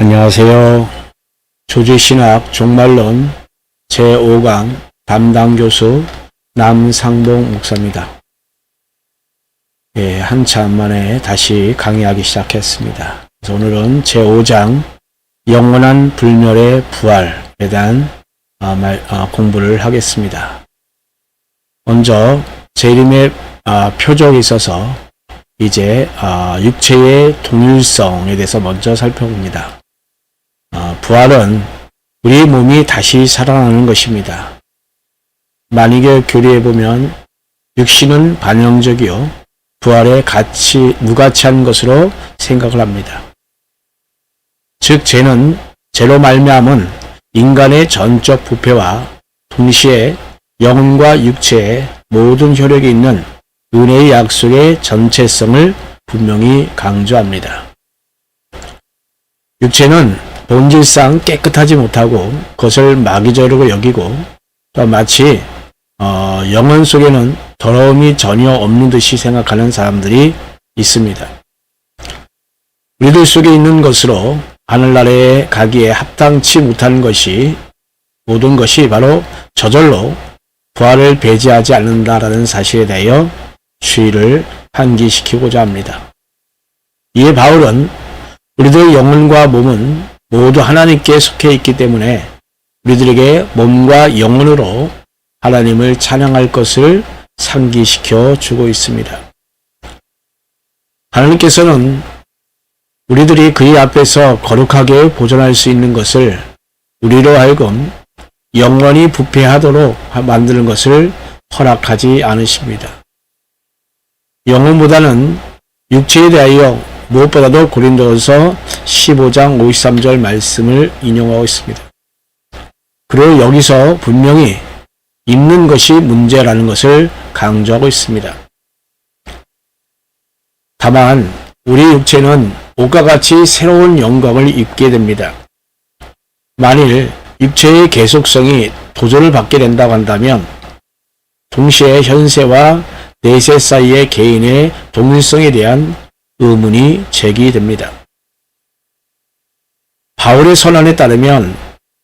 안녕하세요. 조지신학 종말론 제5강 담당 교수 남상봉 목사입니다. 한참 만에 다시 강의하기 시작했습니다. 그래서 오늘은 제5장 영원한 불멸의 부활에 대한 공부를 하겠습니다. 먼저 재림의 표적이 있어서 이제 육체의 동일성에 대해서 먼저 살펴봅니다. 부활은 우리 몸이 다시 살아나는 것입니다. 만이교 교리에 보면 육신은 반영적이요 부활에 무가치한 것으로 생각을 합니다. 즉 죄로 말미암은 인간의 전적 부패와 동시에 영혼과 육체의 모든 효력이 있는 은혜의 약속의 전체성을 분명히 강조합니다. 육체는 본질상 깨끗하지 못하고 그것을 마귀적으로 여기고 또 마치 영혼 속에는 더러움이 전혀 없는 듯이 생각하는 사람들이 있습니다. 우리들 속에 있는 것으로 하늘나라에 가기에 합당치 못한 모든 것이 바로 저절로 부활을 배제하지 않는다라는 사실에 대하여 주의를 환기시키고자 합니다. 이에 바울은 우리들의 영혼과 몸은 모두 하나님께 속해 있기 때문에 우리들에게 몸과 영혼으로 하나님을 찬양할 것을 상기시켜 주고 있습니다. 하나님께서는 우리들이 그의 앞에서 거룩하게 보존할 수 있는 것을 우리로 하여금 영원히 부패하도록 만드는 것을 허락하지 않으십니다. 영혼보다는 육체에 대하여 무엇보다도 고린도전서 15장 53절 말씀을 인용하고 있습니다. 그리고 여기서 분명히 입는 것이 문제라는 것을 강조하고 있습니다. 다만 우리 육체는 옷과 같이 새로운 영광을 입게 됩니다. 만일 육체의 계속성이 도전을 받게 된다고 한다면 동시에 현세와 내세 사이의 개인의 동일성에 대한 의문이 제기됩니다. 바울의 선언에 따르면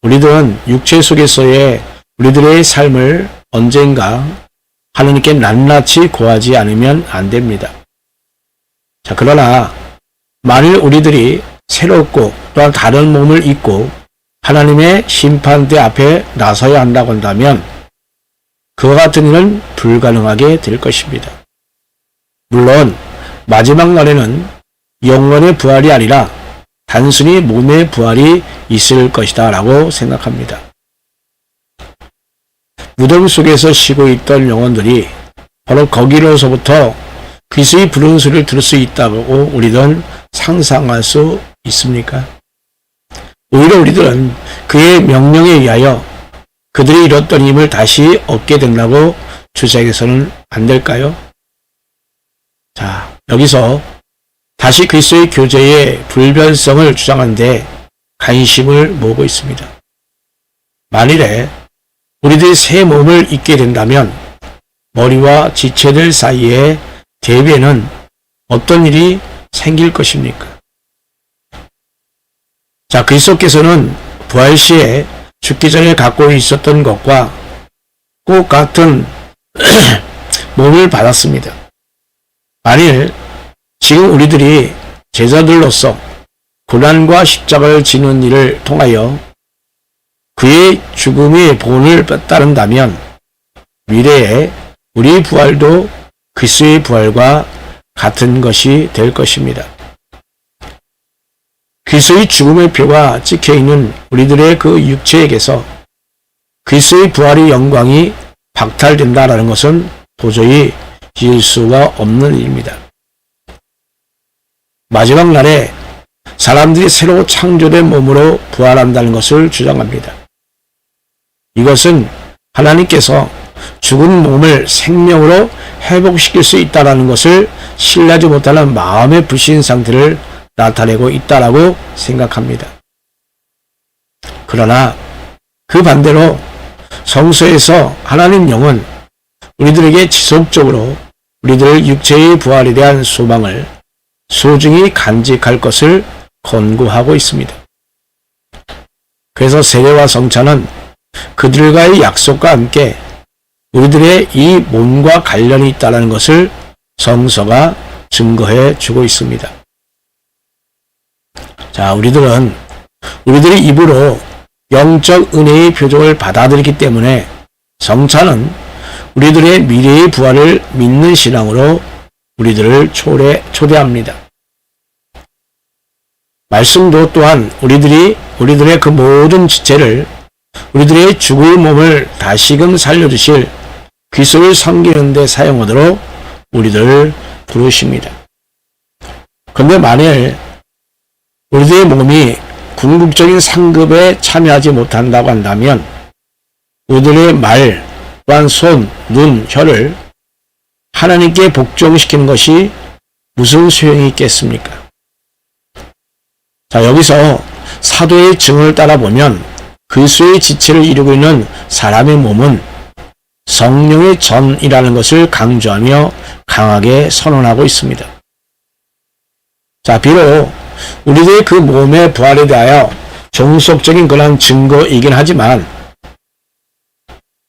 우리들은 육체 속에서의 우리들의 삶을 언젠가 하나님께 낱낱이 고하지 않으면 안 됩니다. 그러나 만일 우리들이 새롭고 또한 다른 몸을 입고 하나님의 심판대 앞에 나서야 한다고 한다면 그와 같은 일은 불가능하게 될 것입니다. 물론 마지막 날에는 영혼의 부활이 아니라 단순히 몸의 부활이 있을 것이다 라고 생각합니다. 무덤 속에서 쉬고 있던 영혼들이 바로 거기로서부터 그리스도의 부르는 소리를 들을 수 있다고 우리들은 상상할 수 있습니까? 오히려 우리들은 그의 명령에 의하여 그들이 잃었던 힘을 다시 얻게 된다고 주장해서는 안 될까요? 여기서 다시 그리스도의 교제의 불변성을 주장하는데 관심을 모으고 있습니다. 만일에 우리들이 새 몸을 입게 된다면 머리와 지체들 사이의 대비에는 어떤 일이 생길 것입니까? 그리스도께서는 부활 시에 죽기 전에 갖고 있었던 것과 꼭 같은 몸을 받았습니다. 만일 지금 우리들이 제자들로서 고난과 십자가를 지는 일을 통하여 그의 죽음의 본을 따른다면 미래에 우리 부활도 그리스도의 부활과 같은 것이 될 것입니다. 그리스도의 죽음의 표가 찍혀있는 우리들의 그 육체에게서 그리스도의 부활의 영광이 박탈된다라는 것은 도저히 잊을 수가 없는 일입니다. 마지막 날에 사람들이 새로 창조된 몸으로 부활한다는 것을 주장합니다. 이것은 하나님께서 죽은 몸을 생명으로 회복시킬 수 있다는 것을 신뢰하지 못하는 마음의 불신 상태를 나타내고 있다라고 생각합니다. 그러나 그 반대로 성서에서 하나님 영은 우리들에게 지속적으로 우리들 육체의 부활에 대한 소망을 소중히 간직할 것을 권고하고 있습니다. 그래서 세례와 성찬은 그들과의 약속과 함께 우리들의 이 몸과 관련이 있다는 것을 성서가 증거해 주고 있습니다. 자, 우리들이 입으로 영적 은혜의 표적을 받아들이기 때문에 성찬은 우리들의 미래의 부활을 믿는 신앙으로 우리들을 초대합니다. 말씀도 또한 우리들의 그 모든 지체를 우리들의 죽을 몸을 다시금 살려주실 그리스도를 섬기는 데 사용하도록 우리들을 부르십니다. 그런데 만일 우리들의 몸이 궁극적인 상급에 참여하지 못한다고 한다면 우리들의 말, 또한 손, 눈, 혀를 하나님께 복종시키는 것이 무슨 소용이 있겠습니까? 자, 여기서 사도의 증언을 따라보면 그리스도의 지체를 이루고 있는 사람의 몸은 성령의 전이라는 것을 강조하며 강하게 선언하고 있습니다. 자, 비록 우리들의 그 몸의 부활에 대하여 종속적인 그런 증거이긴 하지만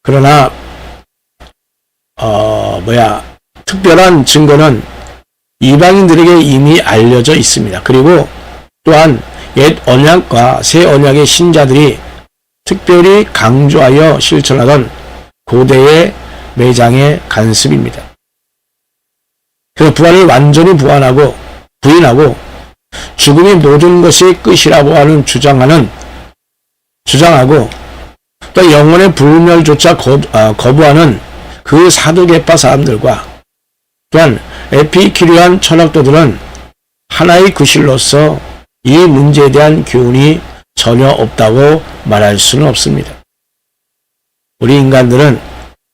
그러나 특별한 증거는 이방인들에게 이미 알려져 있습니다. 그리고 또한 옛 언약과 새 언약의 신자들이 특별히 강조하여 실천하던 고대의 매장의 간습입니다. 그래서 부활을 완전히 부인하고 죽음이 모든 것이 끝이라고 하는 주장하고 또 영혼의 불멸조차 거부하는 그 사두개파 사람들과 또한 에피큐리안 철학도들은 하나의 구실로서 이 문제에 대한 교훈이 전혀 없다고 말할 수는 없습니다. 우리 인간들은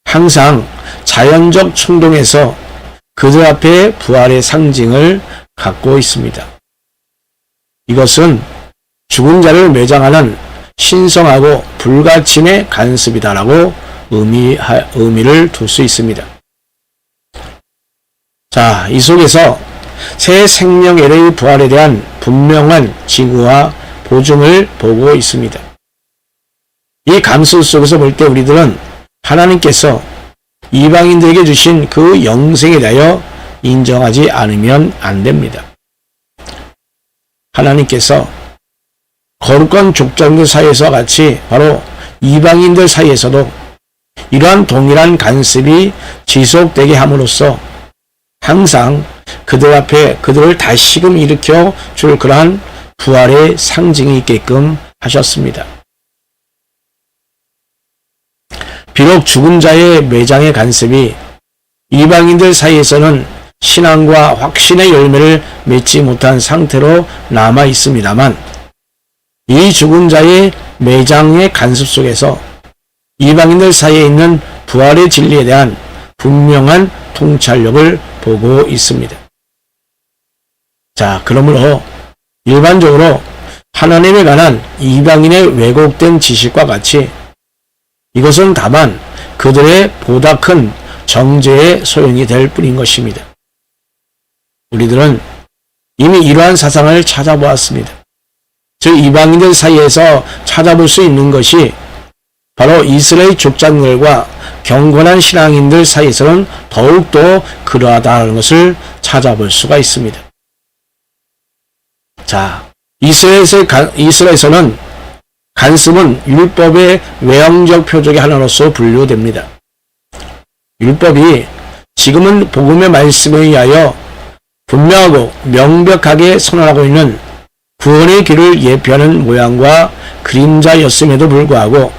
항상 자연적 충동에서 그들 앞에 부활의 상징을 갖고 있습니다. 이것은 죽은 자를 매장하는 신성하고 불가침의 간습이다라고 의미를 둘 수 있습니다. 자, 이 속에서 새 생명의 부활에 대한 분명한 징후와 보증을 보고 있습니다. 이 감수 속에서 볼 때 우리들은 하나님께서 이방인들에게 주신 그 영생에 대하여 인정하지 않으면 안 됩니다. 하나님께서 거룩한 족장들 사이에서 같이 바로 이방인들 사이에서도 이러한 동일한 간섭이 지속되게 함으로써 항상 그들 앞에 그들을 다시금 일으켜 줄 그러한 부활의 상징이 있게끔 하셨습니다. 비록 죽은 자의 매장의 간섭이 이방인들 사이에서는 신앙과 확신의 열매를 맺지 못한 상태로 남아 있습니다만 이 죽은 자의 매장의 간섭 속에서 이방인들 사이에 있는 부활의 진리에 대한 분명한 통찰력을 보고 있습니다. 자, 그러므로 일반적으로 하나님에 관한 이방인의 왜곡된 지식과 같이 이것은 다만 그들의 보다 큰 정죄의 소용이 될 뿐인 것입니다. 우리들은 이미 이러한 사상을 찾아보았습니다. 즉 이방인들 사이에서 찾아볼 수 있는 것이 바로 이스라엘 족장들과 경건한 신앙인들 사이에서는 더욱더 그러하다는 것을 찾아볼 수가 있습니다. 자, 이스라엘에서는 간습은 율법의 외형적 표적의 하나로서 분류됩니다. 율법이 지금은 복음의 말씀에 의하여 분명하고 명백하게 선언하고 있는 구원의 길을 예표하는 모양과 그림자였음에도 불구하고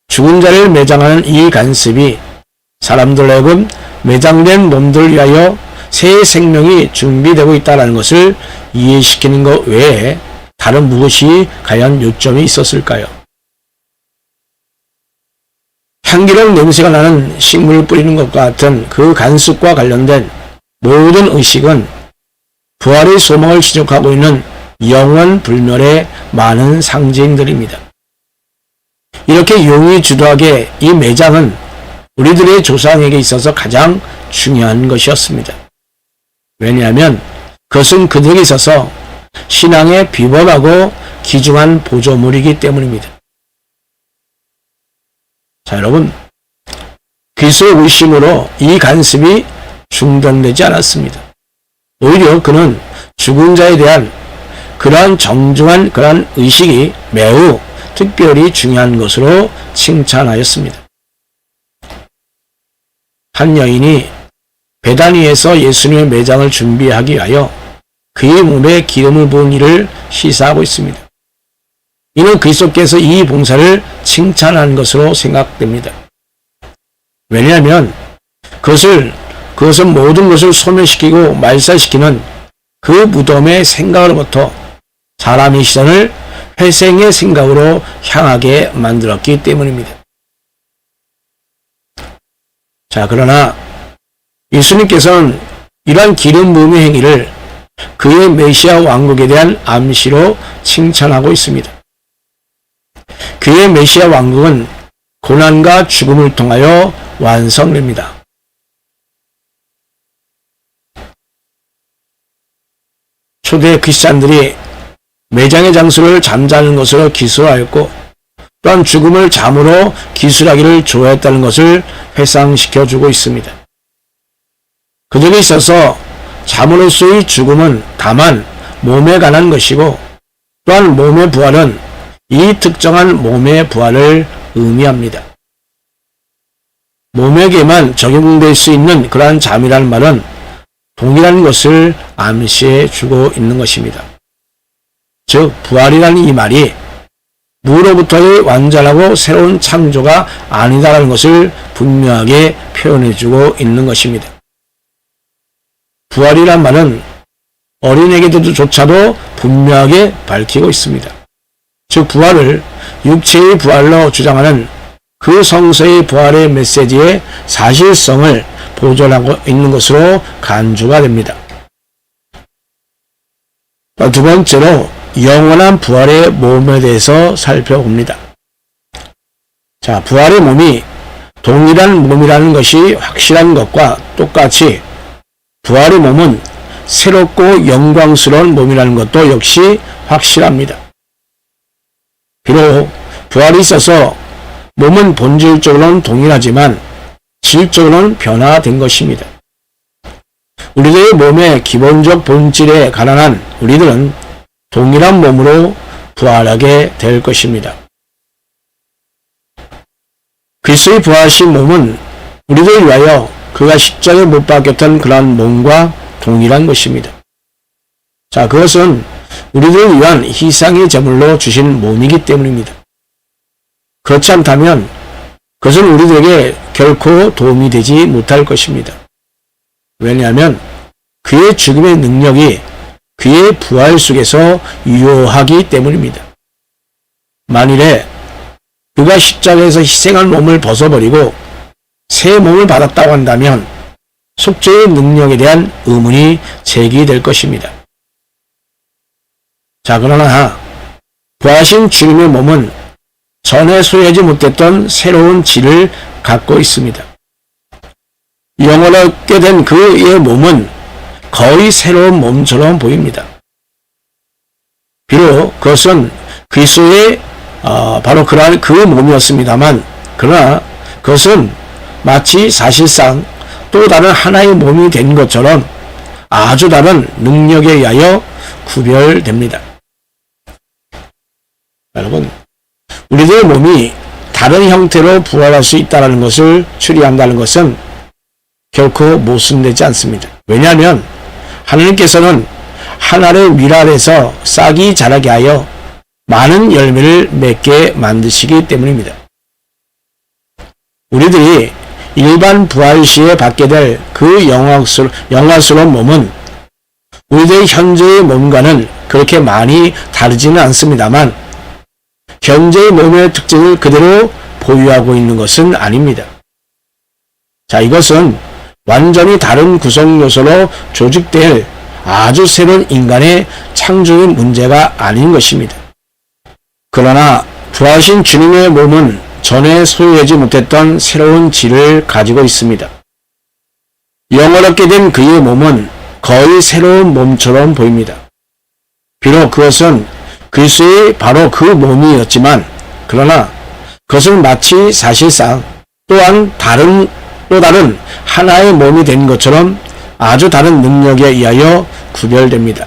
죽은 자를 매장하는 이 간섭이 사람들 하여금 매장된 몸들을 위하여 새 생명이 준비되고 있다는 것을 이해시키는 것 외에 다른 무엇이 과연 요점이 있었을까요? 향기로운 냄새가 나는 식물을 뿌리는 것과 같은 그 간섭과 관련된 모든 의식은 부활의 소망을 지적하고 있는 영원 불멸의 많은 상징들입니다. 이렇게 용이 주도하게 이 매장은 우리들의 조상에게 있어서 가장 중요한 것이었습니다. 왜냐하면 그것은 그들에게 있어서 신앙의 비범하고 귀중한 보조물이기 때문입니다. 자, 여러분, 그리스도의 의심으로 이 간섭이 중단되지 않았습니다. 오히려 그는 죽은 자에 대한 그러한 정중한 그러한 의식이 매우 특별히 중요한 것으로 칭찬하였습니다. 한 여인이 베다니에서 예수님의 매장을 준비하기 위하여 그의 몸에 기름을 부은 일을 시사하고 있습니다. 이는 그리스도께서 이 봉사를 칭찬한 것으로 생각됩니다. 왜냐하면 그것은 모든 것을 소멸시키고 말살시키는 그 무덤의 생각으로부터 사람의 시선을 회생의 생각으로 향하게 만들었기 때문입니다. 자, 그러나 예수님께서는 이러한 기름 부음의 행위를 그의 메시아 왕국에 대한 암시로 칭찬하고 있습니다. 그의 메시아 왕국은 고난과 죽음을 통하여 완성됩니다. 초대 크리스찬들이 매장의 장수를 잠자는 것으로 기술하였고 또한 죽음을 잠으로 기술하기를 좋아했다는 것을 회상시켜주고 있습니다. 그들에 있어서 잠으로서의 죽음은 다만 몸에 관한 것이고 또한 몸의 부활은 이 특정한 몸의 부활을 의미합니다. 몸에게만 적용될 수 있는 그러한 잠이라는 말은 동일한 것을 암시해 주고 있는 것입니다. 즉 부활이라는 이 말이 무로부터의 완전하고 새로운 창조가 아니다라는 것을 분명하게 표현해 주고 있는 것입니다. 부활이란 말은 어린애에게조차도 분명하게 밝히고 있습니다. 즉 부활을 육체의 부활로 주장하는 그 성서의 부활의 메시지의 사실성을 보존하고 있는 것으로 간주가 됩니다. 두 번째로 영원한 부활의 몸에 대해서 살펴봅니다. 자, 부활의 몸이 동일한 몸이라는 것이 확실한 것과 똑같이 부활의 몸은 새롭고 영광스러운 몸이라는 것도 역시 확실합니다. 비록 부활이 있어서 몸은 본질적으로는 동일하지만 질적으로는 변화된 것입니다. 우리들의 몸의 기본적 본질에 관한 우리들은 동일한 몸으로 부활하게 될 것입니다. 그리스도의 부활하신 몸은 우리들을 위하여 그가 십자가에 못 박혔던 그러한 몸과 동일한 것입니다. 자, 그것은 우리들을 위한 희생의 제물로 주신 몸이기 때문입니다. 그렇지 않다면 그것은 우리들에게 결코 도움이 되지 못할 것입니다. 왜냐하면 그의 죽음의 능력이 그의 부활 속에서 유효하기 때문입니다. 만일에 그가 십자가에서 희생한 몸을 벗어버리고 새 몸을 받았다고 한다면 속죄의 능력에 대한 의문이 제기될 것입니다. 자, 그러나 부활하신 주님의 몸은 전에 소유하지 못했던 새로운 질을 갖고 있습니다. 영원하게 된 그의 몸은 거의 새로운 몸처럼 보입니다. 비록 그것은 그리스도의 바로 그러한 그 몸이었습니다만, 그러나 그것은 마치 사실상 또 다른 하나의 몸이 된 것처럼 아주 다른 능력에 의하여 구별됩니다. 여러분, 우리들의 몸이 다른 형태로 부활할 수 있다는 것을 추리한다는 것은 결코 모순되지 않습니다. 왜냐하면 하나님께서는 하나의 밀 아래서 싹이 자라게 하여 많은 열매를 맺게 만드시기 때문입니다. 우리들이 일반 부활 시에 받게 될 그 영광스러운 몸은 우리들의 현재의 몸과는 그렇게 많이 다르지는 않습니다만 현재의 몸의 특징을 그대로 보유하고 있는 것은 아닙니다. 자, 이것은 완전히 다른 구성 요소로 조직될 아주 새로운 인간의 창조의 문제가 아닌 것입니다. 그러나 부활하신 주님의 몸은 전에 소유하지 못했던 새로운 질을 가지고 있습니다. 영원하게 된 그의 몸은 거의 새로운 몸처럼 보입니다. 비록 그것은 그리스도의 바로 그 몸이었지만 그러나 그것은 마치 사실상 또한 또 다른 하나의 몸이 된 것처럼 아주 다른 능력에 의하여 구별됩니다.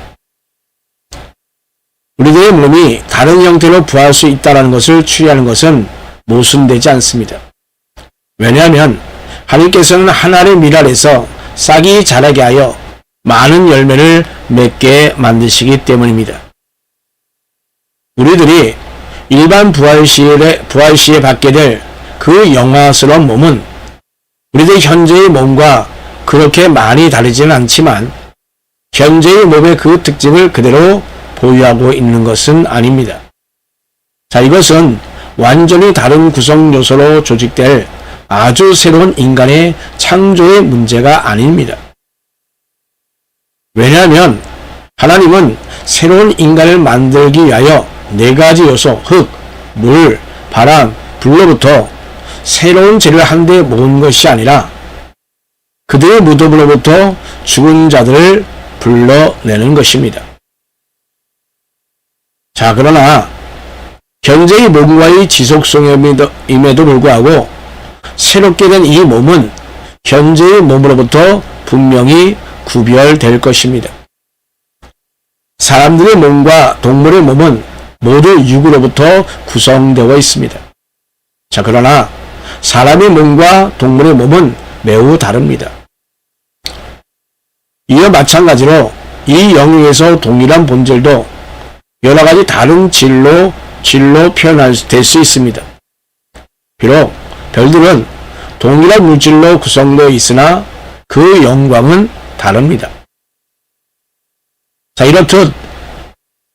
우리들의 몸이 다른 형태로 부활할 수 있다는 것을 추리하는 것은 모순되지 않습니다. 왜냐하면 하나님께서는 하나의 밀알에서 싹이 자라게 하여 많은 열매를 맺게 만드시기 때문입니다. 우리들이 일반 부활 시에 받게 될 그 영광스러운 몸은 우리들 현재의 몸과 그렇게 많이 다르지는 않지만 현재의 몸의 그 특징을 그대로 보유하고 있는 것은 아닙니다. 자, 이것은 완전히 다른 구성 요소로 조직될 아주 새로운 인간의 창조의 문제가 아닙니다. 왜냐하면 하나님은 새로운 인간을 만들기 위하여 4가지 요소, 흙, 물, 바람, 불로부터 새로운 죄를 한데 모은 것이 아니라 그들의 무덤으로부터 죽은 자들을 불러내는 것입니다. 자, 그러나 현재의 몸과의 지속성임에도 불구하고 새롭게 된 이 몸은 현재의 몸으로부터 분명히 구별될 것입니다. 사람들의 몸과 동물의 몸은 모두 육으로부터 구성되어 있습니다. 자, 그러나 사람의 몸과 동물의 몸은 매우 다릅니다. 이와 마찬가지로 이 영역에서 동일한 본질도 여러 가지 다른 질로 표현될 수 있습니다. 비록 별들은 동일한 물질로 구성되어 있으나 그 영광은 다릅니다. 자, 이렇듯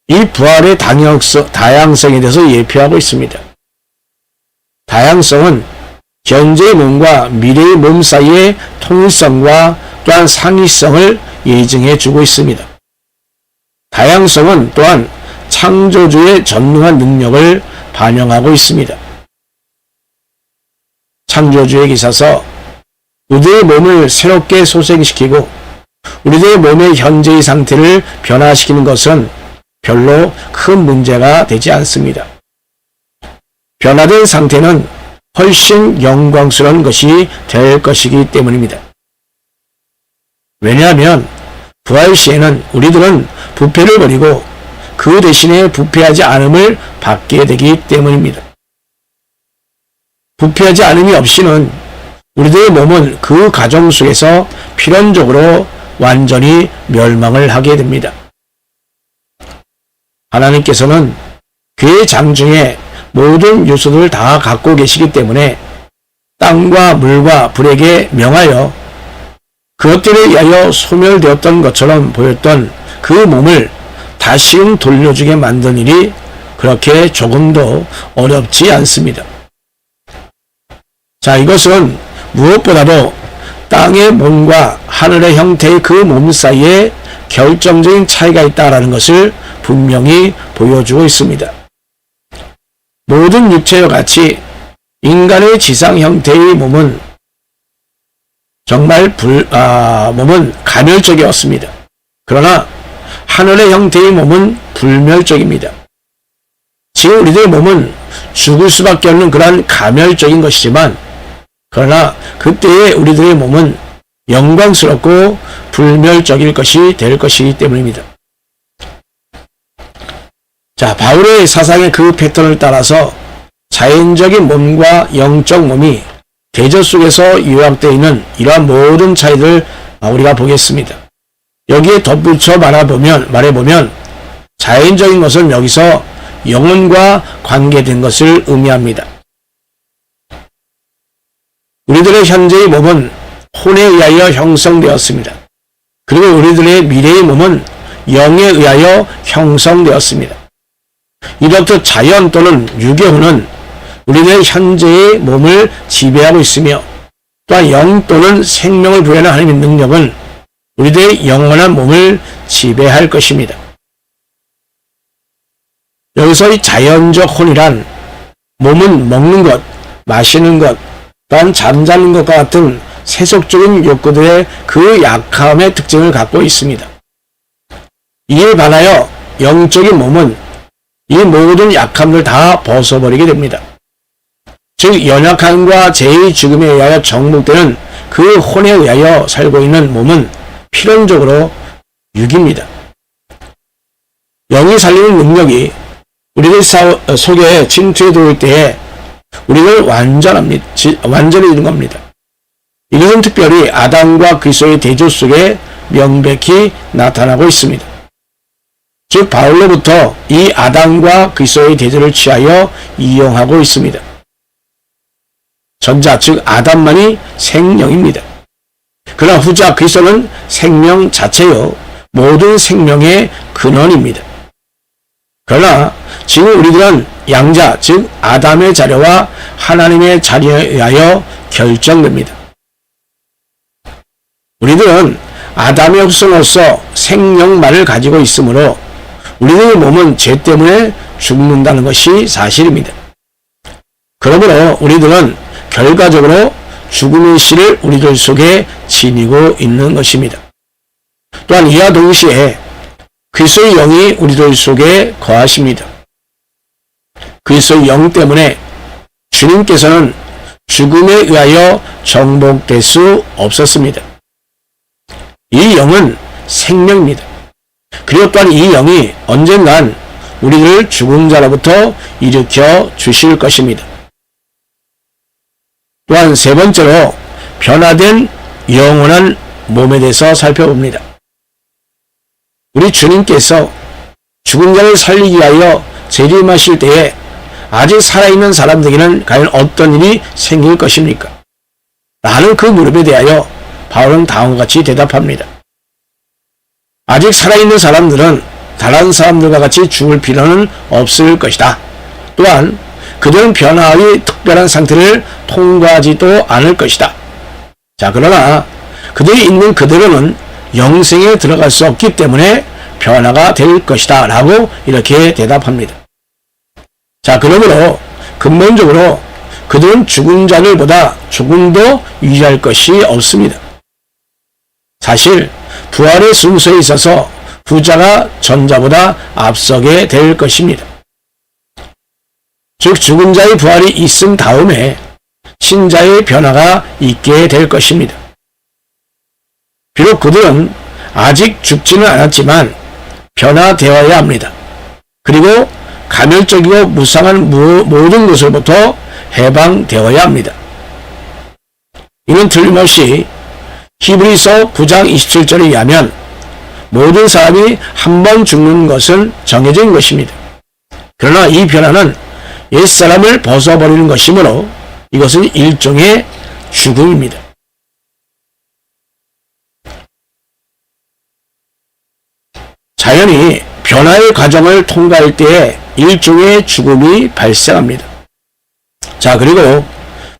이 부활의 다양성에 대해서 예표하고 있습니다. 다양성은 현재의 몸과 미래의 몸 사이의 통일성과 또한 상이성을 예증해 주고 있습니다. 다양성은 또한 창조주의 전능한 능력을 반영하고 있습니다. 창조주에게 있어서 우리의 몸을 새롭게 소생시키고 우리의 몸의 현재의 상태를 변화시키는 것은 별로 큰 문제가 되지 않습니다. 변화된 상태는 훨씬 영광스러운 것이 될 것이기 때문입니다. 왜냐하면 부활 시에는 우리들은 부패를 버리고 그 대신에 부패하지 않음을 받게 되기 때문입니다. 부패하지 않음이 없이는 우리들의 몸은 그 과정 속에서 필연적으로 완전히 멸망을 하게 됩니다. 하나님께서는 그의 장중에 모든 요소들을 다 갖고 계시기 때문에 땅과 물과 불에게 명하여 그것들에 의하여 소멸되었던 것처럼 보였던 그 몸을 다시금 돌려주게 만든 일이 그렇게 조금도 어렵지 않습니다. 자, 이것은 무엇보다도 땅의 몸과 하늘의 형태의 그 몸 사이에 결정적인 차이가 있다는 것을 분명히 보여주고 있습니다. 모든 육체와 같이 인간의 지상 형태의 몸은 정말 몸은 가멸적이었습니다. 그러나 하늘의 형태의 몸은 불멸적입니다. 지금 우리들의 몸은 죽을 수밖에 없는 그러한 가멸적인 것이지만 그러나 그때의 우리들의 몸은 영광스럽고 불멸적일 것이 될 것이기 때문입니다. 자, 바울의 사상의 그 패턴을 따라서 자연적인 몸과 영적 몸이 대저 속에서 요약되어 있는 이러한 모든 차이들을 우리가 보겠습니다. 여기에 덧붙여 말해보면 자연적인 것은 여기서 영혼과 관계된 것을 의미합니다. 우리들의 현재의 몸은 혼에 의하여 형성되었습니다. 그리고 우리들의 미래의 몸은 영에 의하여 형성되었습니다. 이렇듯 자연 또는 유교는 우리들의 현재의 몸을 지배하고 있으며 또한 영 또는 생명을 부여하는 하나님의 능력은 우리들의 영원한 몸을 지배할 것입니다. 여기서 이 자연적 혼이란 몸은 먹는 것, 마시는 것, 또한 잠자는 것과 같은 세속적인 욕구들의 그 약함의 특징을 갖고 있습니다. 이에 반하여 영적인 몸은 이 모든 약함을 다 벗어버리게 됩니다. 즉 연약함과 죄의 죽음에 의하여 정복되는 그 혼에 의하여 살고 있는 몸은 필연적으로 육입니다. 영이 살리는 능력이 우리들 속에 침투해 들어올 때에 우리를 완전히 이루는 겁니다. 이것은 특별히 아담과 그리스도의 대조 속에 명백히 나타나고 있습니다. 즉 바울로부터 이 아담과 그리스도의 대조를 취하여 이용하고 있습니다. 전자 즉 아담만이 생명입니다. 그러나 후자 그리스도는 생명 자체요 모든 생명의 근원입니다. 그러나 지금 우리들은 양자 즉 아담의 자료와 하나님의 자리에 의하여 결정됩니다. 우리들은 아담의 후손으로서 생명만을 가지고 있으므로 우리들의 몸은 죄 때문에 죽는다는 것이 사실입니다. 그러므로 우리들은 결과적으로 죽음의 씨를 우리들 속에 지니고 있는 것입니다. 또한 이와 동시에 그리스도의 영이 우리들 속에 거하십니다. 그리스도의 영 때문에 주님께서는 죽음에 의하여 정복될 수 없었습니다. 이 영은 생명입니다. 그리고 또한 이 영이 언젠간 우리를 죽은 자로부터 일으켜 주실 것입니다. 또한 세 번째로 변화된 영원한 몸에 대해서 살펴봅니다. 우리 주님께서 죽은 자를 살리기 위하여 재림하실 때에 아직 살아있는 사람들에게는 과연 어떤 일이 생길 것입니까? 라는 그 물음에 대하여 바울은 다음과 같이 대답합니다. 아직 살아있는 사람들은 다른 사람들과 같이 죽을 필요는 없을 것이다. 또한 그들은 변화의 특별한 상태를 통과하지도 않을 것이다. 자, 그러나 그들이 있는 그대로는 영생에 들어갈 수 없기 때문에 변화가 될 것이다. 라고 이렇게 대답합니다. 자, 그러므로 근본적으로 그들은 죽은 자들보다 조금도 유리할 것이 없습니다. 사실 부활의 순서에 있어서 후자가 전자보다 앞서게 될 것입니다. 즉 죽은 자의 부활이 있은 다음에 신자의 변화가 있게 될 것입니다. 비록 그들은 아직 죽지는 않았지만 변화되어야 합니다. 그리고 가멸적이고 무상한 모든 것으로부터 해방되어야 합니다. 이는 틀림없이 히브리서 9장 27절에 의하면 모든 사람이 한 번 죽는 것은 정해진 것입니다. 그러나 이 변화는 옛사람을 벗어버리는 것이므로 이것은 일종의 죽음입니다. 자연히 변화의 과정을 통과할 때에 일종의 죽음이 발생합니다. 자, 그리고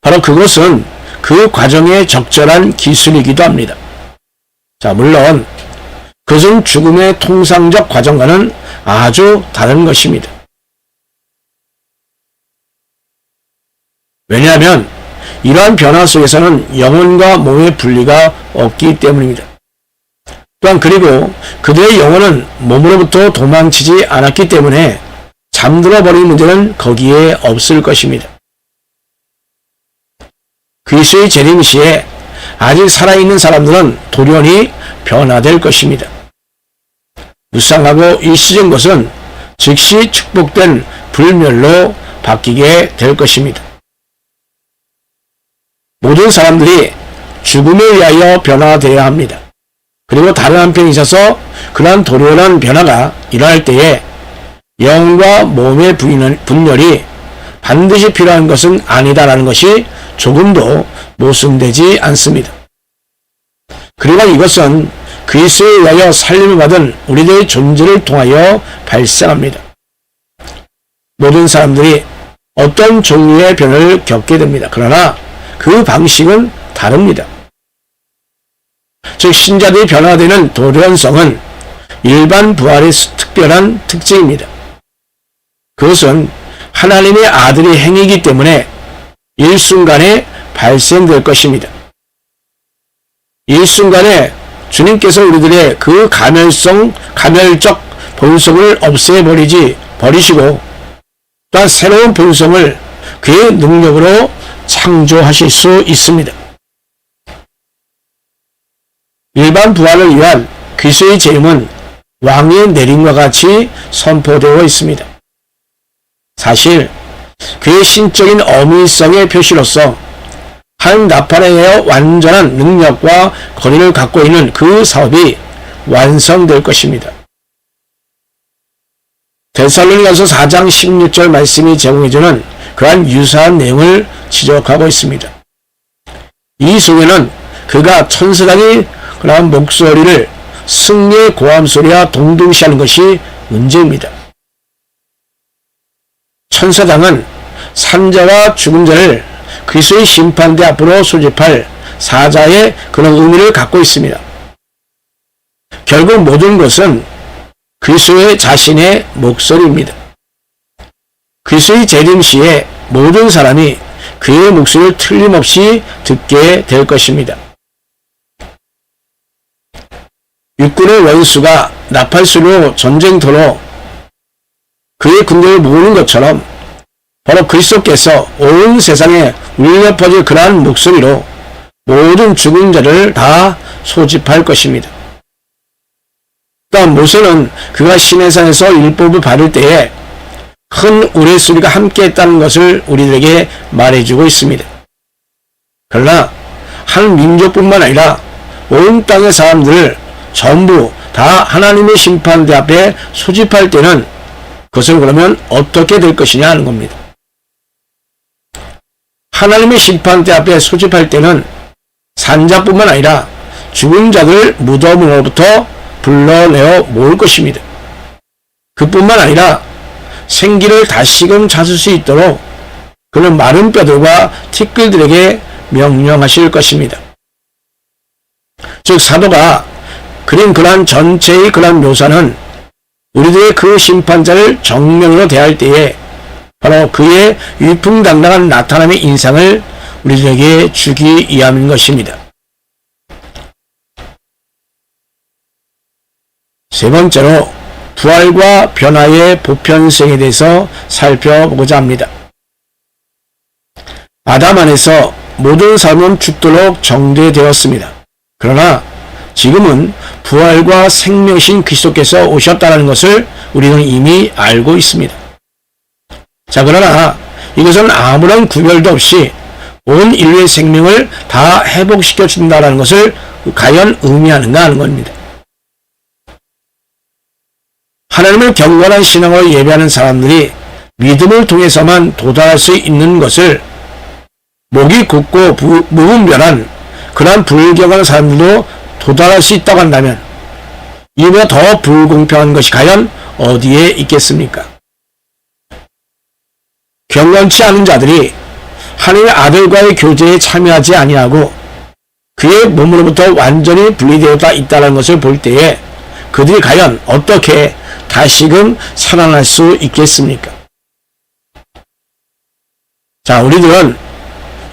바로 그것은 그 과정의 적절한 기술이기도 합니다. 자, 물론 그것은 죽음의 통상적 과정과는 아주 다른 것입니다. 왜냐하면 이러한 변화 속에서는 영혼과 몸의 분리가 없기 때문입니다. 또한 그리고 그들의 영혼은 몸으로부터 도망치지 않았기 때문에 잠들어 버린 문제는 거기에 없을 것입니다. 그리스도의 재림 시에 아직 살아있는 사람들은 돌연히 변화될 것입니다. 무상하고 일시적인 것은 즉시 축복된 불멸로 바뀌게 될 것입니다. 모든 사람들이 죽음에 의하여 변화되어야 합니다. 그리고 다른 한편에 있어서 그러한 도련한 변화가 일어날 때에 영과 몸의 분열이 반드시 필요한 것은 아니다라는 것이 조금도 모순되지 않습니다. 그러나 이것은 그리스도에 의하여 살림을 받은 우리들의 존재를 통하여 발생합니다. 모든 사람들이 어떤 종류의 변화를 겪게 됩니다. 그러나 그 방식은 다릅니다. 즉 신자들이 변화되는 돌연성은 일반 부활의 특별한 특징입니다. 그것은 하나님의 아들의 행위이기 때문에 일순간에 발생될 것입니다. 일순간에 주님께서 우리들의 그 가멸적 본성을 버리시고 또한 새로운 본성을 그의 능력으로 창조하실 수 있습니다. 일반 부활을 위한 그리스도의 재림은 왕의 내림과 같이 선포되어 있습니다. 사실 그의 신적인 어미성의 표시로서 한 나팔에어 완전한 능력과 권위를 갖고 있는 그 사업이 완성될 것입니다. 데살로니가서 4장 16절 말씀이 제공해주는 그러한 유사한 내용을 지적하고 있습니다. 이 속에는 그가 천사장이 그러한 목소리를 승리의 고함소리와 동등시하는 것이 문제입니다. 천사장은 산자와 죽은 자를 그리스도의 심판대 앞으로 소집할 사자의 그런 의미를 갖고 있습니다. 결국 모든 것은 그리스도의 자신의 목소리입니다. 그리스도의 재림 시에 모든 사람이 그의 목소리를 틀림없이 듣게 될 것입니다. 육군의 원수가 나팔소리로 전쟁터로 그의 군대를 모으는 것처럼 바로 그리스도께서 온 세상에 울려 퍼질 그러한 목소리로 모든 죽은 자를 다 소집할 것입니다. 또한 모세는 그가 시내산에서 율법을 받을 때에 큰 우레소리가 함께했다는 것을 우리들에게 말해주고 있습니다. 그러나 한 민족뿐만 아니라 온 땅의 사람들을 전부 다 하나님의 심판대 앞에 소집할 때는 그것은 그러면 어떻게 될 것이냐 하는 겁니다. 하나님의 심판대 앞에 소집할 때는 산자뿐만 아니라 죽은 자들 무덤으로부터 불러내어 모을 것입니다. 그뿐만 아니라 생기를 다시금 찾을 수 있도록 그는 마른 뼈들과 티끌들에게 명령하실 것입니다. 즉 사도가 그린 그러한 전체의 그러한 묘사는 우리들의 그 심판자를 정면으로 대할 때에 바로 그의 위풍당당한 나타남의 인상을 우리들에게 주기 위함인 것입니다. 세 번째로 부활과 변화의 보편성에 대해서 살펴보고자 합니다. 아담 안에서 모든 삶은 죽도록 정죄되었습니다. 그러나 지금은 부활과 생명이신 그리스도께서 오셨다는 것을 우리는 이미 알고 있습니다. 자, 그러나 이것은 아무런 구별도 없이 온 인류의 생명을 다 회복시켜 준다는 것을 과연 의미하는가 하는 겁니다. 하나님을 경건한 신앙으로 예배하는 사람들이 믿음을 통해서만 도달할 수 있는 것을 목이 굳고 무분별한 그러한 불경한 사람들도 도달할 수 있다고 한다면 이보다 더 불공평한 것이 과연 어디에 있겠습니까? 경건치 않은 자들이 하나님의 아들과의 교제에 참여하지 아니하고 그의 몸으로부터 완전히 분리되었다 있다는 것을 볼 때에 그들이 과연 어떻게 다시금 살아날 수 있겠습니까? 자, 우리들은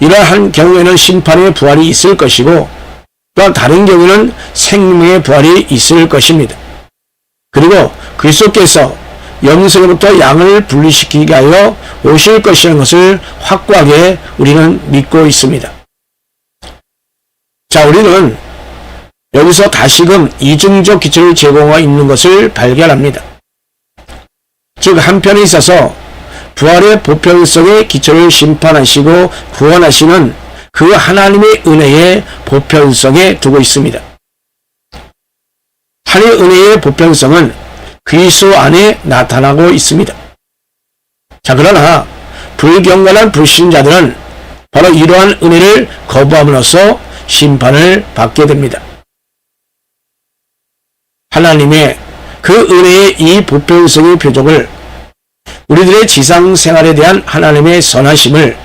이러한 경우에는 심판의 부활이 있을 것이고 또한 다른 경우에는 생명의 부활이 있을 것입니다. 그리고 그리스도께서 영생으로부터 양을 분리시키게 하여 오실 것이라는 것을 확고하게 우리는 믿고 있습니다. 자, 우리는 여기서 다시금 이중적 기초를 제공하고 있는 것을 발견합니다. 즉 한편에 있어서 부활의 보편성의 기초를 심판하시고 구원하시는 그 하나님의 은혜의 보편성에 두고 있습니다. 하나님의 은혜의 보편성은 그리스도 안에 나타나고 있습니다. 자, 그러나 불경건한 불신자들은 바로 이러한 은혜를 거부함으로써 심판을 받게 됩니다. 하나님의 그 은혜의 이 보편성의 표적을 우리들의 지상생활에 대한 하나님의 선하심을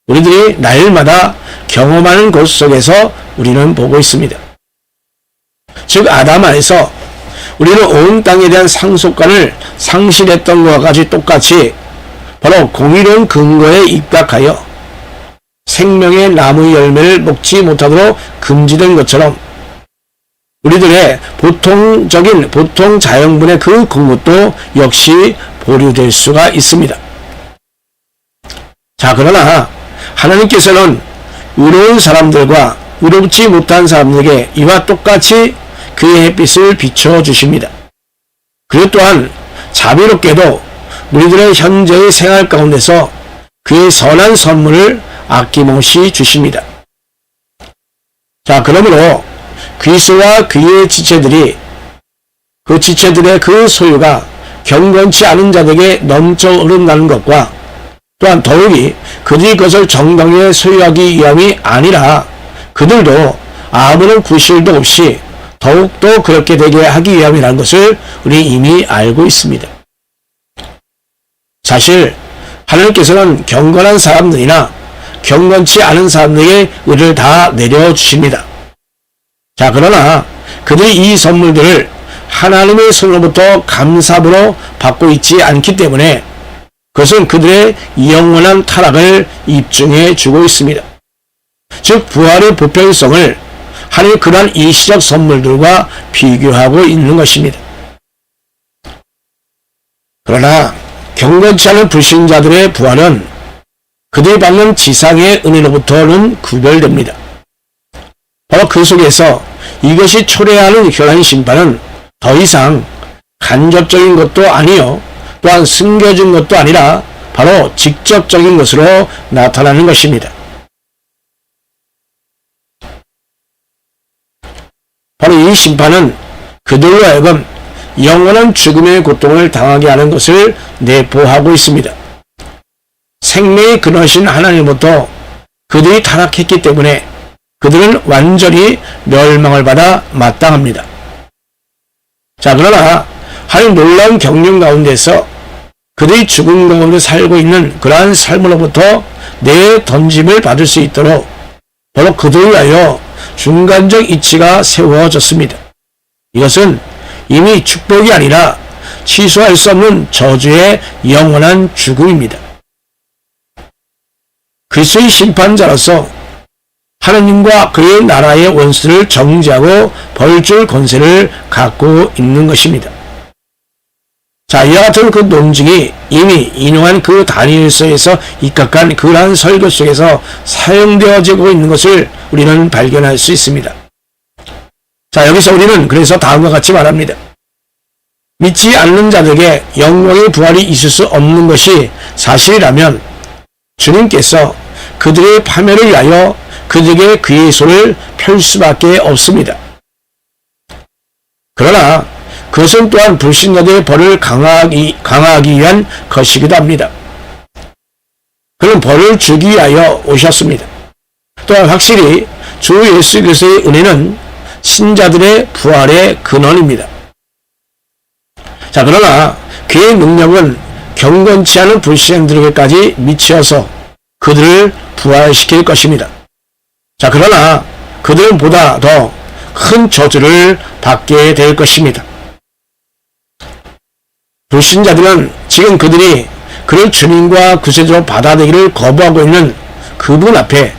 우리들이 날마다 경험하는 곳 속에서 우리는 보고 있습니다. 즉 아담 안에서 우리는 온 땅에 대한 상속관을 상실했던 것과 같이 똑같이 바로 공의로운 근거에 입각하여 생명의 나무의 열매를 먹지 못하도록 금지된 것처럼 우리들의 보통 자연분의 그 공급도 역시 보류될 수가 있습니다. 자, 그러나 하나님께서는 의로운 사람들과 의롭지 못한 사람들에게 이와 똑같이 그의 햇빛을 비춰주십니다. 그리고 또한 자비롭게도 우리들의 현재의 생활 가운데서 그의 선한 선물을 아낌없이 주십니다. 자, 그러므로 그리스도와 그의 지체들이 그 지체들의 그 소유가 경건치 않은 자들에게 넘쳐 흐른다는 것과 또한 더욱이 그들이 그것을 정당하게 소유하기 위함이 아니라 그들도 아무런 구실도 없이 더욱더 그렇게 되게 하기 위함이라는 것을 우리 이미 알고 있습니다. 사실 하나님께서는 경건한 사람들이나 경건치 않은 사람들에게 의를 다 내려주십니다. 자, 그러나 그들이 이 선물들을 하나님의 손으로부터 감사부로 받고 있지 않기 때문에 그것은 그들의 영원한 타락을 입증해 주고 있습니다. 즉 부활의 보편성을 하나님의 그러한 일시적 선물들과 비교하고 있는 것입니다. 그러나 경건치 않은 불신자들의 부활은 그들이 받는 지상의 은혜로부터는 구별됩니다. 바로 그 속에서 이것이 초래하는 혈한 심판은 더 이상 간접적인 것도 아니요 또한 숨겨진 것도 아니라 바로 직접적인 것으로 나타나는 것입니다. 바로 이 심판은 그들로 하여금 영원한 죽음의 고통을 당하게 하는 것을 내포하고 있습니다. 생명의 근원이신 하나님부터 그들이 타락했기 때문에 그들은 완전히 멸망을 받아 마땅합니다. 자, 그러나 하나님 놀라운 경륜 가운데서 그들이 죽음 가운데 살고 있는 그러한 삶으로부터 내던짐을 받을 수 있도록 바로 그들을 위하여 중간적 이치가 세워졌습니다. 이것은 이미 축복이 아니라 취소할 수 없는 저주의 영원한 죽음입니다. 그리스도의 심판자로서 하나님과 그의 나라의 원수를 정죄하고 벌줄 권세를 갖고 있는 것입니다. 자, 이와 같은 그 논증이 이미 인용한 그 다니엘서에서 입각한 그러한 설교 속에서 사용되어지고 있는 것을 우리는 발견할 수 있습니다. 자, 여기서 우리는 그래서 다음과 같이 말합니다. 믿지 않는 자들에게 영광의 부활이 있을 수 없는 것이 사실이라면 주님께서 그들의 파멸을 위하여 그들에게 그의 손을 펼 수밖에 없습니다. 그러나 그것은 또한 불신자들의 벌을 강화하기 위한 것이기도 합니다. 그는 벌을 주기 위하여 오셨습니다. 또한 확실히 주 예수 그리스도의 은혜는 신자들의 부활의 근원입니다. 자, 그러나 그의 능력은 경건치 않은 불신자들에게까지 미치어서 그들을 부활시킬 것입니다. 자, 그러나 그들은 보다 더 큰 저주를 받게 될 것입니다. 불신자들은 지금 그들이 그를 주님과 구세주로 받아들이기를 거부하고 있는 그분 앞에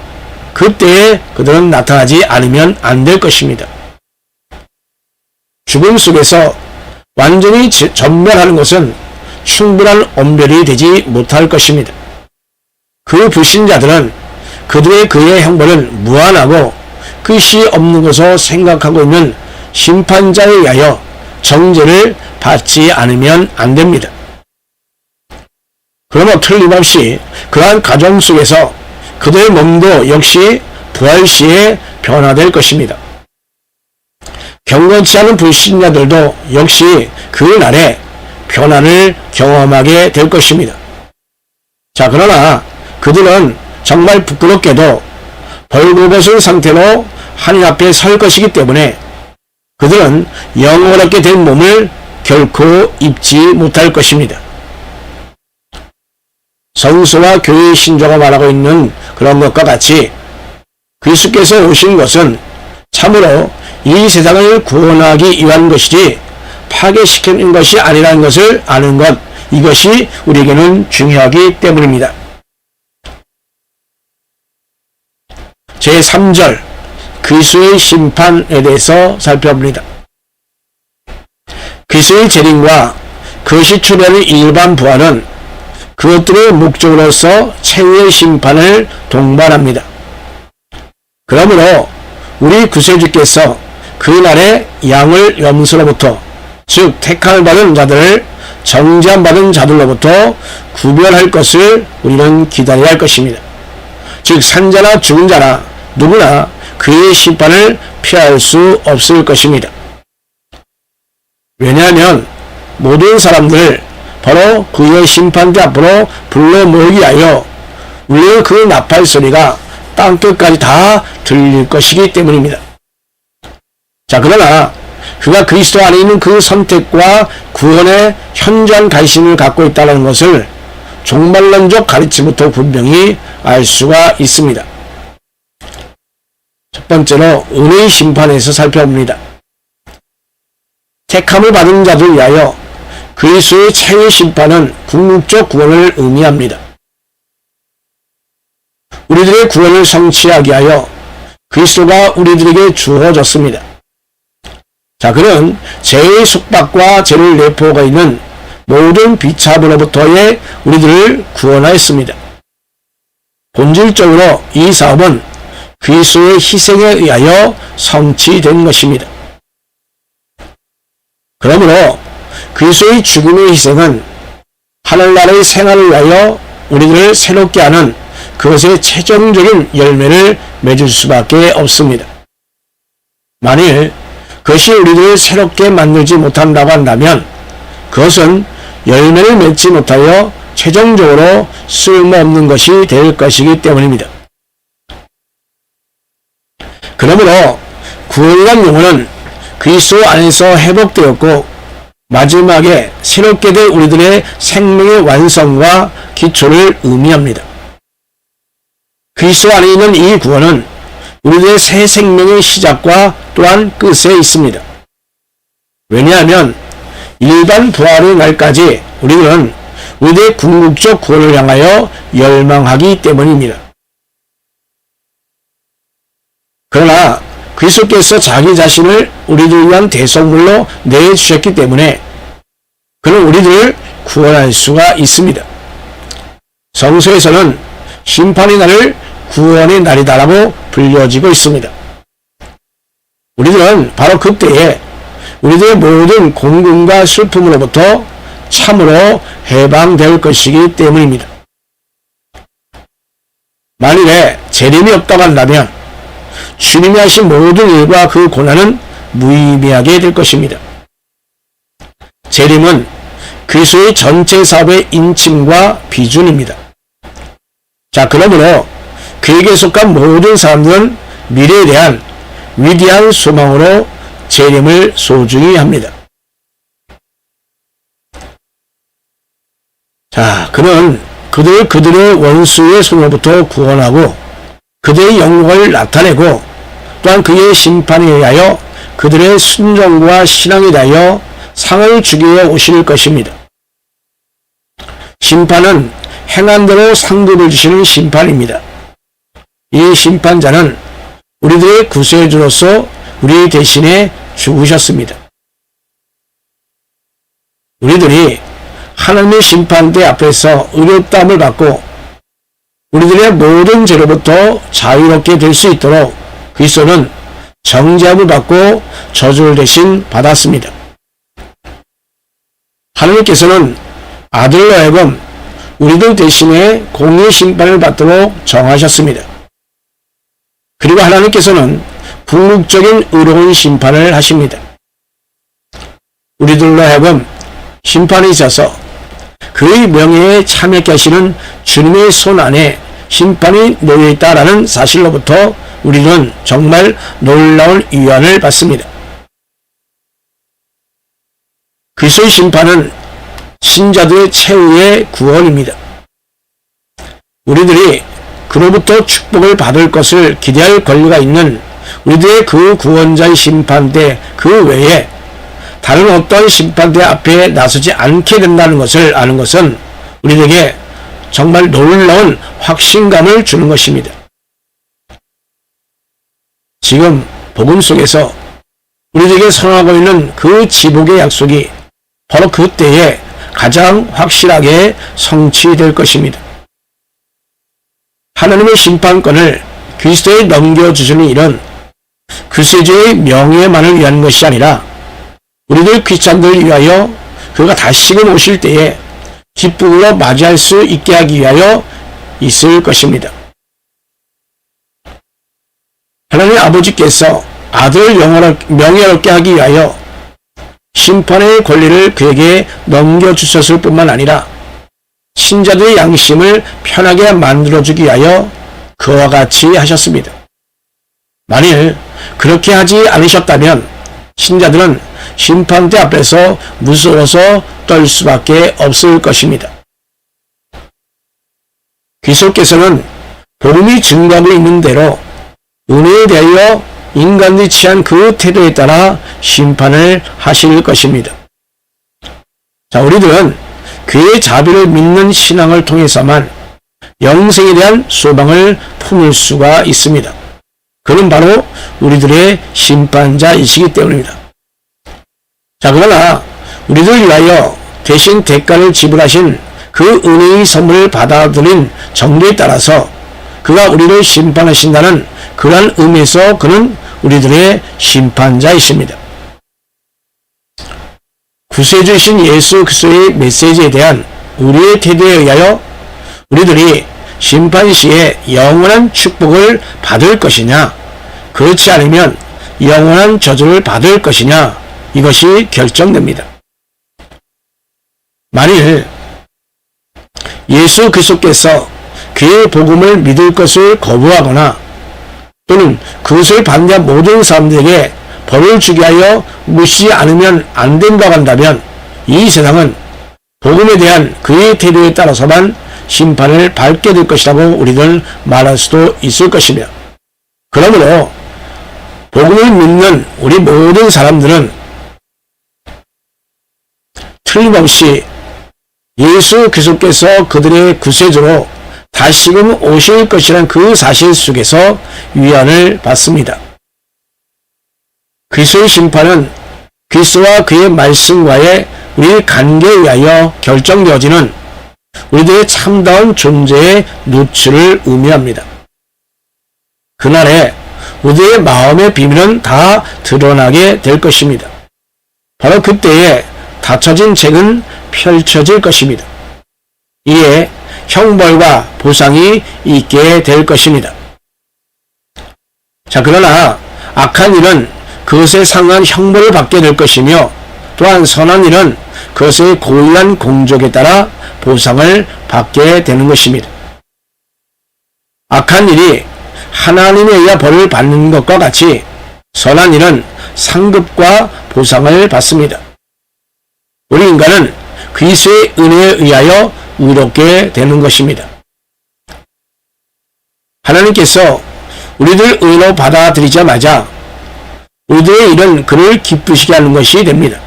그때에 그들은 나타나지 않으면 안 될 것입니다. 죽음 속에서 완전히 전멸하는 것은 충분한 엄별이 되지 못할 것입니다. 그 불신자들은 그의 형벌은 무한하고 끝이 없는 것으로 생각하고 있는 심판자에 의하여 정죄를 받지 않으면 안 됩니다. 그러나 틀림없이 그러한 가정 속에서 그들의 몸도 역시 부활 시에 변화될 것입니다. 경건치 않은 불신자들도 역시 그 날에 변화를 경험하게 될 것입니다. 자, 그러나 그들은 정말 부끄럽게도 벌거벗은 상태로 하나님 앞에 설 것이기 때문에 그들은 영원하게 된 몸을 결코 입지 못할 것입니다. 성서와 교회의 신조가 말하고 있는 그런 것과 같이 그리스도께서 오신 것은 참으로 이 세상을 구원하기 위한 것이지 파괴시키는 것이 아니라는 것을 아는 것, 이것이 우리에게는 중요하기 때문입니다. 제3절 그리스도의 심판에 대해서 살펴봅니다. 그리스도의 재림과 그것이 초래하는 일반 부활은 그것들의 목적으로서 최후의 심판을 동반합니다. 그러므로 우리 구세주께서 그날에 양을 염소로부터, 즉 택함을 받은 자들을 정죄함 받은 자들로부터 구별할 것을 우리는 기다려야 할 것입니다. 즉 산자나 죽은 자나 누구나 그의 심판을 피할 수 없을 것입니다. 왜냐하면 모든 사람들 바로 그의 심판대 앞으로 불러 모으기 위하여 울리는 그 나팔 소리가 땅끝까지 다 들릴 것이기 때문입니다. 자, 그러나 그가 그리스도 안에 있는 그 선택과 구원의 현저한 관심을 갖고 있다는 것을 종말론적 가르침부터 분명히 알 수가 있습니다. 첫 번째로 은혜의 심판에서 살펴봅니다. 택함을 받은 자들 위하여 그리스도의 최후의 심판은 궁극적 구원을 의미합니다. 우리들의 구원을 성취하기 위하여 그리스도가 우리들에게 주어졌습니다. 자, 그는 죄의 속박과 죄를 내포가 있는 모든 비참으로부터의 우리들을 구원하였습니다. 본질적으로 이 사업은 그리스도의 희생에 의하여 성취된 것입니다. 그러므로 그리스도의 죽음의 희생은 하늘나라의 생활을 위하여 우리들을 새롭게 하는 그것의 최종적인 열매를 맺을 수밖에 없습니다. 만일 그것이 우리들을 새롭게 만들지 못한다고 한다면 그것은 열매를 맺지 못하여 최종적으로 쓸모없는 것이 될 것이기 때문입니다. 그러므로 구원이란 영혼은 그리스도 안에서 회복되었고 마지막에 새롭게 된 우리들의 생명의 완성과 기초를 의미합니다. 그리스도 안에 있는 이 구원은 우리들의 새 생명의 시작과 또한 끝에 있습니다. 왜냐하면 일반 부활의 날까지 우리들은 우리들의 궁극적 구원을 향하여 열망하기 때문입니다. 그러나 그리스도께서 자기 자신을 우리들을 위한 대속물로 내주셨기 때문에 그는 우리들을 구원할 수가 있습니다. 성서에서는 심판의 날을 구원의 날이다라고 불려지고 있습니다. 우리들은 바로 그때에 우리들의 모든 공금과 슬픔으로부터 참으로 해방될 것이기 때문입니다. 만일에 재림이 없다고 한다면 주님이 하신 모든 일과 그 고난은 무의미하게 될 것입니다. 재림은 그리스도의 전체 사업의 인침과 비준입니다. 자, 그러므로 그에게 속한 모든 사람들은 미래에 대한 위대한 소망으로 재림을 소중히 합니다. 자, 그는 그들의 원수의 손으로부터 구원하고 그들의 영광을 나타내고 또한 그의 심판에 의하여 그들의 순종과 신앙에 대하여 상을 주기 위해 오실 것입니다. 심판은 행한 대로 상급을 주시는 심판입니다. 이 심판자는 우리들의 구세주로서 우리 대신에 죽으셨습니다. 우리들이 하나님의 심판대 앞에서 의롭다함을 받고 우리들의 모든 죄로부터 자유롭게 될 수 있도록 그리스도는 정죄함을 받고 저주를 대신 받았습니다. 하나님께서는 아들로 하여금 우리들 대신에 공의 심판을 받도록 정하셨습니다. 그리고 하나님께서는 궁극적인 의로운 심판을 하십니다. 우리들로 하여금 심판에 있어서 그의 명예에 참여케 하시는 주님의 손 안에 심판이 놓여있다라는 사실로부터 우리는 정말 놀라운 위안을 받습니다. 그리스도의 심판은 신자들의 최후의 구원입니다. 우리들이 그로부터 축복을 받을 것을 기대할 권리가 있는 우리들의 그 구원자의 심판대 그 외에 다른 어떤 심판대 앞에 나서지 않게 된다는 것을 아는 것은 우리에게 정말 놀라운 확신감을 주는 것입니다. 지금 복음 속에서 우리에게 선언하고 있는 그 지복의 약속이 바로 그때에 가장 확실하게 성취될 것입니다. 하나님의 심판권을 그리스도에 넘겨주시는 일은 그리스도의 명예만을 위한 것이 아니라 우리들 크리스찬들을 위하여 그가 다시금 오실 때에 기쁨으로 맞이할 수 있게 하기 위하여 있을 것입니다. 하나님 아버지께서 아들을 명예롭게 하기 위하여 심판의 권리를 그에게 넘겨주셨을 뿐만 아니라 신자들의 양심을 편하게 만들어주기 위하여 그와 같이 하셨습니다. 만일 그렇게 하지 않으셨다면 신자들은 심판대 앞에서 무서워서 떨 수밖에 없을 것입니다. 그리스도께서는 복음이 증거하고 있는 대로 은혜에 대하여 인간들이 취한 그 태도에 따라 심판을 하실 것입니다. 자, 우리들은 그의 자비를 믿는 신앙을 통해서만 영생에 대한 소망을 품을 수가 있습니다. 그는 바로 우리들의 심판자이시기 때문입니다. 자, 그러나 우리들 위하여 대신 대가를 지불하신 그 은혜의 선물을 받아들인 정도에 따라서 그가 우리를 심판하신다는 그러한 의미에서 그는 우리들의 심판자이십니다. 구세주이신 예수 그리스도의 메시지에 대한 우리의 태도에 의하여 우리들이 심판 시에 영원한 축복을 받을 것이냐, 그렇지 않으면 영원한 저주를 받을 것이냐, 이것이 결정됩니다. 만일 예수 그리스도께서 그의 복음을 믿을 것을 거부하거나 또는 그것을 반대한 모든 사람들에게 벌을 주게 하여 무시하지 않으면 안 된다고 한다면 이 세상은 복음에 대한 그의 태도에 따라서만 심판을 받게 될 것이라고 우리는 말할 수도 있을 것이며, 그러므로 복음을 믿는 우리 모든 사람들은 틀림없이 예수 그리스도께서 그들의 구세주로 다시금 오실 것이라는 그 사실 속에서 위안을 받습니다. 그리스도의 심판은 그리스도와 그의 말씀과의 우리 관계에 의하여 결정되어지는 우리들의 참다운 존재의 노출을 의미합니다. 그날에 우리의 마음의 비밀은 다 드러나게 될 것입니다. 바로 그때에 닫혀진 책은 펼쳐질 것입니다. 이에 형벌과 보상이 있게 될 것입니다. 자, 그러나 악한 일은 그것에 상한 형벌을 받게 될 것이며, 또한 선한 일은 그것의 고유한 공적에 따라 보상을 받게 되는 것입니다. 악한 일이 하나님에 의해 벌을 받는 것과 같이 선한 일은 상급과 보상을 받습니다. 우리 인간은 그리스도의 은혜에 의하여 의롭게 되는 것입니다. 하나님께서 우리들 의로 받아들이자마자 우리들의 일은 그를 기쁘시게 하는 것이 됩니다.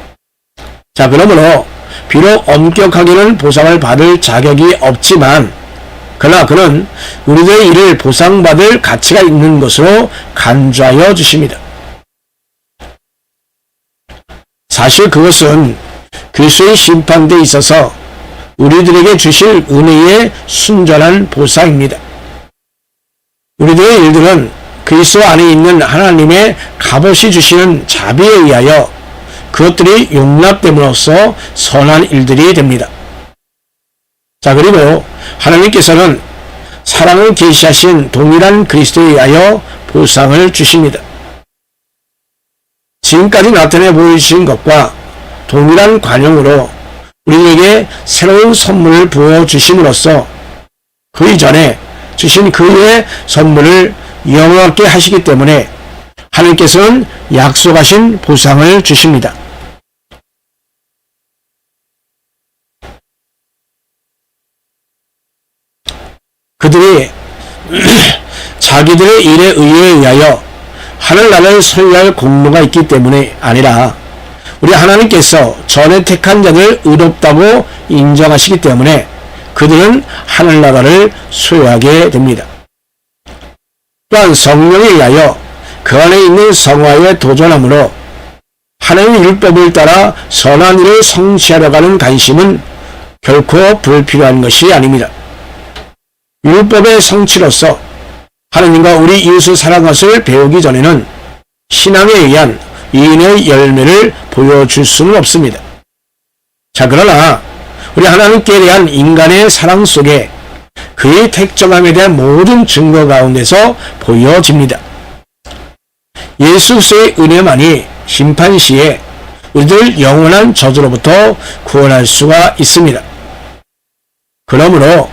자, 그러므로 비록 엄격하게는 보상을 받을 자격이 없지만, 그러나 그는 우리들의 일을 보상받을 가치가 있는 것으로 간주하여 주십니다. 사실 그것은 그리스도의 심판대에 있어서 우리들에게 주실 은혜의 순전한 보상입니다. 우리들의 일들은 그리스도 안에 있는 하나님의 값없이 주시는 자비에 의하여 그것들이 용납됨으로써 선한 일들이 됩니다. 자, 그리고 하나님께서는 사랑을 계시하신 동일한 그리스도에 의하여 보상을 주십니다. 지금까지 나타내 보여주신 것과 동일한 관용으로 우리에게 새로운 선물을 부어주심으로써 그 이전에 주신 그의 선물을 영원하게 하시기 때문에 하나님께서는 약속하신 보상을 주십니다. 그들이 자기들의 일에 의하여 하늘나라를 소유할 공로가 있기 때문에 아니라 우리 하나님께서 전에 택한 자를 의롭다고 인정하시기 때문에 그들은 하늘나라를 소유하게 됩니다. 또한 성령에 의하여 그 안에 있는 성화에 도전함으로 하나님의 율법을 따라 선한 일을 성취하려 가는 관심은 결코 불필요한 것이 아닙니다. 율법의 성취로서 하나님과 우리 이웃을 사랑하는 것을 배우기 전에는 신앙에 의한 이인의 열매를 보여줄 수는 없습니다. 자, 그러나 우리 하나님께 대한 인간의 사랑 속에 그의 택정함에 대한 모든 증거 가운데서 보여집니다. 예수 그리스도의 은혜만이 심판 시에 우리들 영원한 저주로부터 구원할 수가 있습니다. 그러므로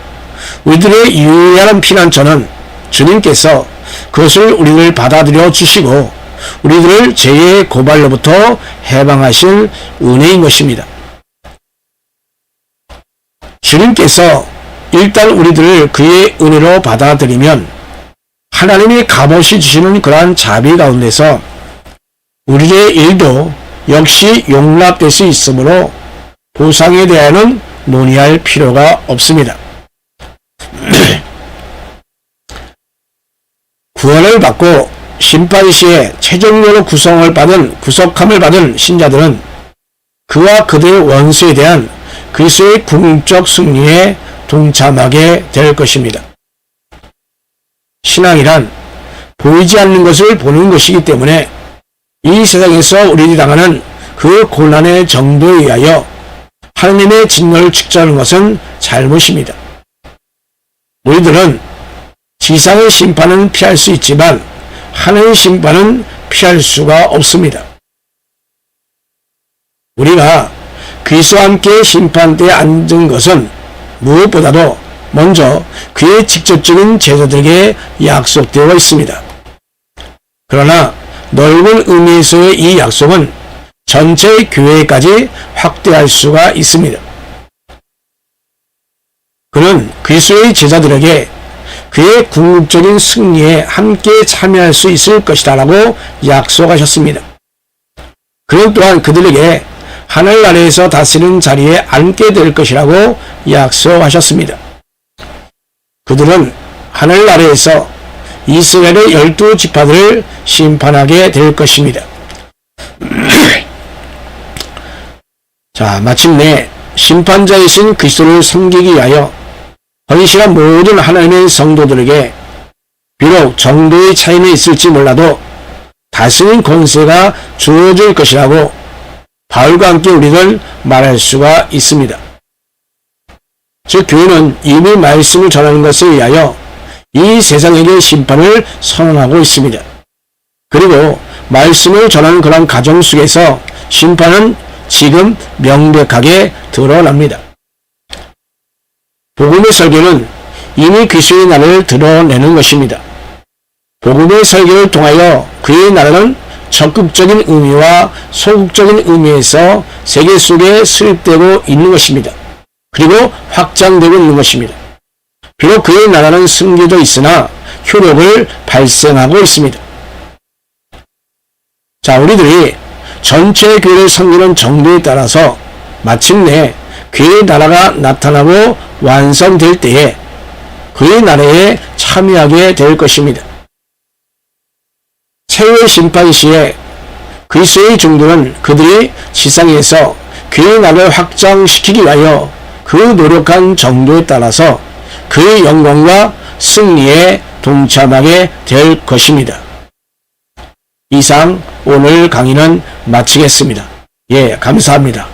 우리들의 유일한 피난처는 주님께서 그것을 우리를 받아들여 주시고 우리들을 죄의 고발로부터 해방하실 은혜인 것입니다. 주님께서 일단 우리들을 그의 은혜로 받아들이면 하나님이 값없이 주시는 그러한 자비 가운데서 우리의 일도 역시 용납될 수 있으므로 보상에 대해서는 논의할 필요가 없습니다. 구원을 받고 심판 시에 최종적으로 구속함을 받은 신자들은 그와 그들의 원수에 대한 그리스도의 궁극적 승리에 동참하게 될 것입니다. 신앙이란 보이지 않는 것을 보는 것이기 때문에 이 세상에서 우리들이 당하는 그 고난의 정도에 의하여 하나님의 진노를 측정하는 것은 잘못입니다. 우리들은 지상의 심판은 피할 수 있지만 하늘의 심판은 피할 수가 없습니다. 우리가 그리스도와 함께 심판대에 앉은 것은 무엇보다도 먼저 그의 직접적인 제자들에게 약속되어 있습니다. 그러나 넓은 의미에서의 이 약속은 전체 교회까지 확대할 수가 있습니다. 그는 그리스도의 제자들에게 그의 궁극적인 승리에 함께 참여할 수 있을 것이다 라고 약속하셨습니다. 그는 또한 그들에게 하늘 아래에서 다스리는 자리에 앉게 될 것이라고 약속하셨습니다. 그들은 하늘 아래에서 이스라엘의 12지파들을 심판하게 될 것입니다. 자, 마침내 심판자이신 그리스도를 섬기기 위하여 헌신한 모든 하나님의 성도들에게 비록 정도의 차이는 있을지 몰라도 다스리는 권세가 주어질 것이라고 바울과 함께 우리는 말할 수가 있습니다. 즉 교회는 이미 말씀을 전하는 것에 의하여 이 세상에게 심판을 선언하고 있습니다. 그리고 말씀을 전하는 그런 가정 속에서 심판은 지금 명백하게 드러납니다. 복음의 설교는 이미 그리스도의 나라를 드러내는 것입니다. 복음의 설교를 통하여 그의 나라는 적극적인 의미와 소극적인 의미에서 세계 속에 수립되고 있는 것입니다. 그리고 확장되고 있는 것입니다. 비록 그의 나라는 승리도 있으나 효력을 발생하고 있습니다. 자, 우리들이 전체 교회를 섬기는 정도에 따라서 마침내 그의 나라가 나타나고 완성될 때에 그의 나라에 참여하게 될 것입니다. 최후의 심판 시에 그리스도의 종들은 그들이 지상에서 그의 나라를 확장시키기 위하여 그 노력한 정도에 따라서 그의 영광과 승리에 동참하게 될 것입니다. 이상 오늘 강의는 마치겠습니다. 예, 감사합니다.